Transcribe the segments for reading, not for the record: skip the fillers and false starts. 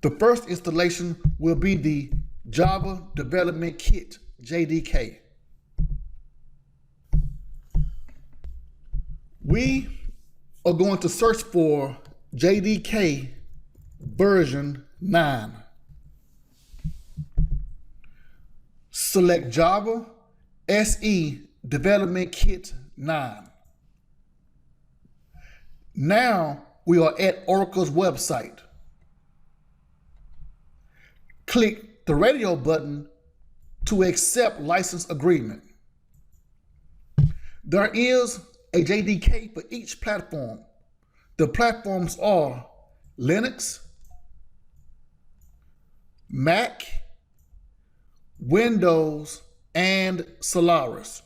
The first installation will be the Java Development Kit, JDK. We are going to search for JDK version 9. Select Java SE Development Kit 9. Now we are at Oracle's website. Click the radio button to accept license agreement. There is a JDK for each platform. The platforms are Linux, Mac, Windows, and Solaris.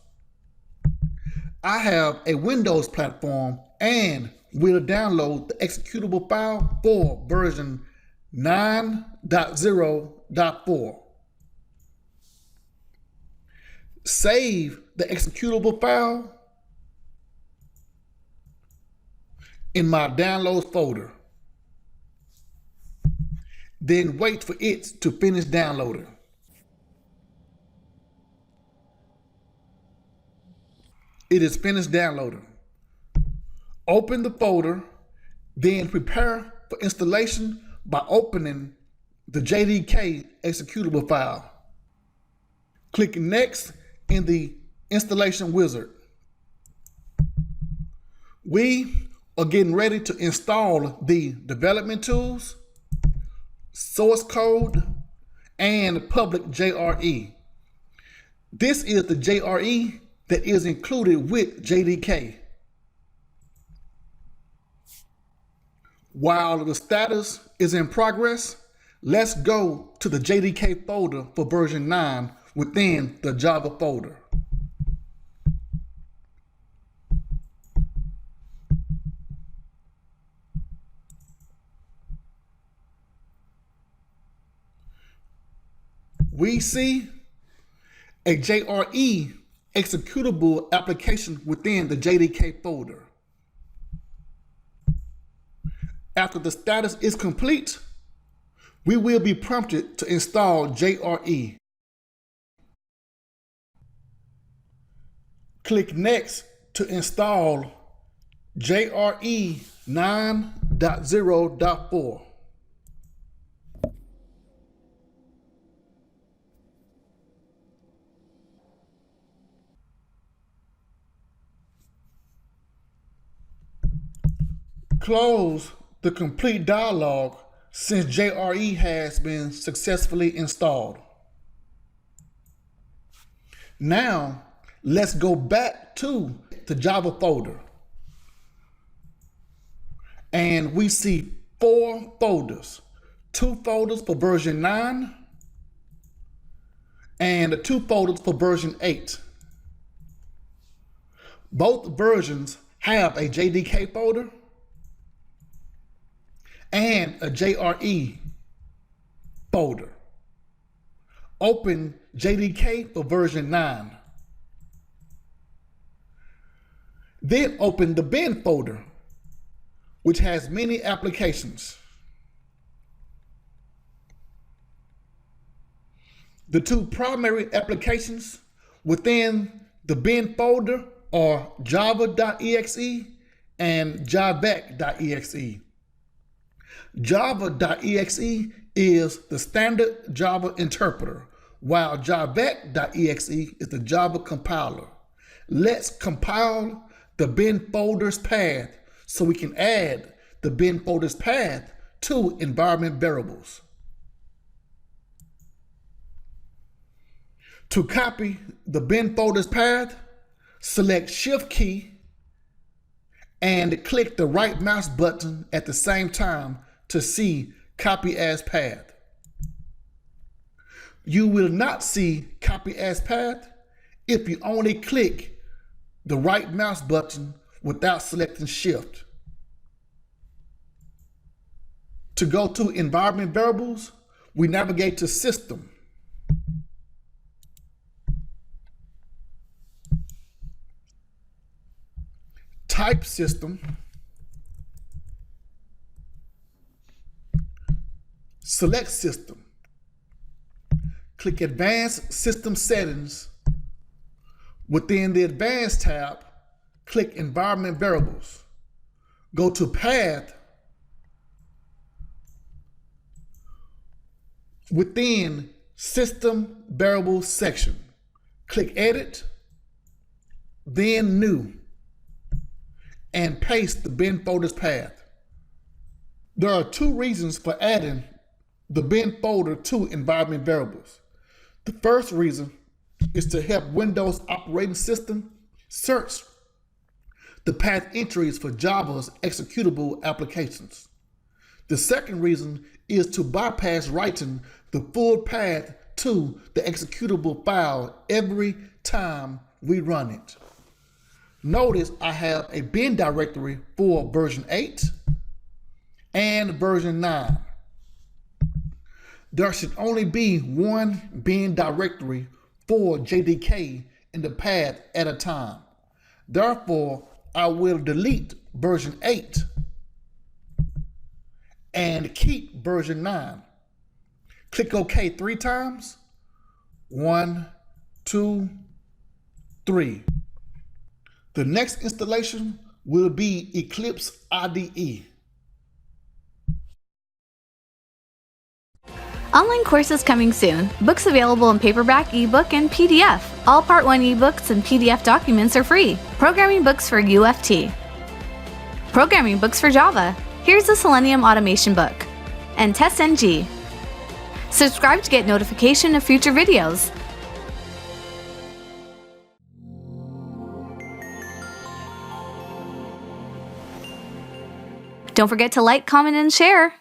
I have a Windows platform and will download the executable file for version 9.0.4. Save the executable file in my downloads folder. Then wait for it to finish downloading. It is finished downloading. Open the folder, then prepare for installation by opening the JDK executable file. Click Next in the installation wizard. We are getting ready to install the development tools, source code, and public JRE. This is the JRE that is included with JDK. While the status is in progress, let's go to the JDK folder for version 9 within the Java folder. We see a JRE executable application within the JDK folder. After the status is complete, we will be prompted to install JRE. Click Next to install JRE 9.0.4. Close the complete dialog since JRE has been successfully installed. Now, let's go back to the Java folder. And we see 4 folders, 2 folders for version 9 and 2 folders for version 8. Both versions have a JDK folder and a JRE folder. Open JDK for version 9. Then open the bin folder, which has many applications. The 2 primary applications within the bin folder are java.exe and javac.exe. Java.exe is the standard Java interpreter, while javac.exe is the Java compiler. Let's compile the bin folder's path so we can add the bin folder's path to environment variables. To copy the bin folder's path, select Shift key and click the right mouse button at the same time to see Copy as Path. You will not see Copy as Path if you only click the right mouse button without selecting Shift. To go to Environment Variables, we navigate to System. Type System. Select System. Click Advanced System Settings. Within the Advanced tab, click Environment Variables. Go to Path. Within System Variables section, click Edit, then New, and paste the bin folder's path. There are two reasons for adding the bin folder to environment variables. The first reason is to help Windows operating system search the path entries for Java's executable applications. The second reason is to bypass writing the full path to the executable file every time we run it. Notice I have a bin directory for version 8 and version 9. There should only be one bin directory for JDK in the path at a time. Therefore, I will delete version 8 and keep version 9. Click OK 3 times. 1, 2, 3. The next installation will be Eclipse IDE. Online courses coming soon. Books available in paperback, ebook, and PDF. All Part 1 ebooks and PDF documents are free. Programming books for UFT. Programming books for Java. Here's the Selenium automation book. And TestNG. Subscribe to get notification of future videos. Don't forget to like, comment, and share.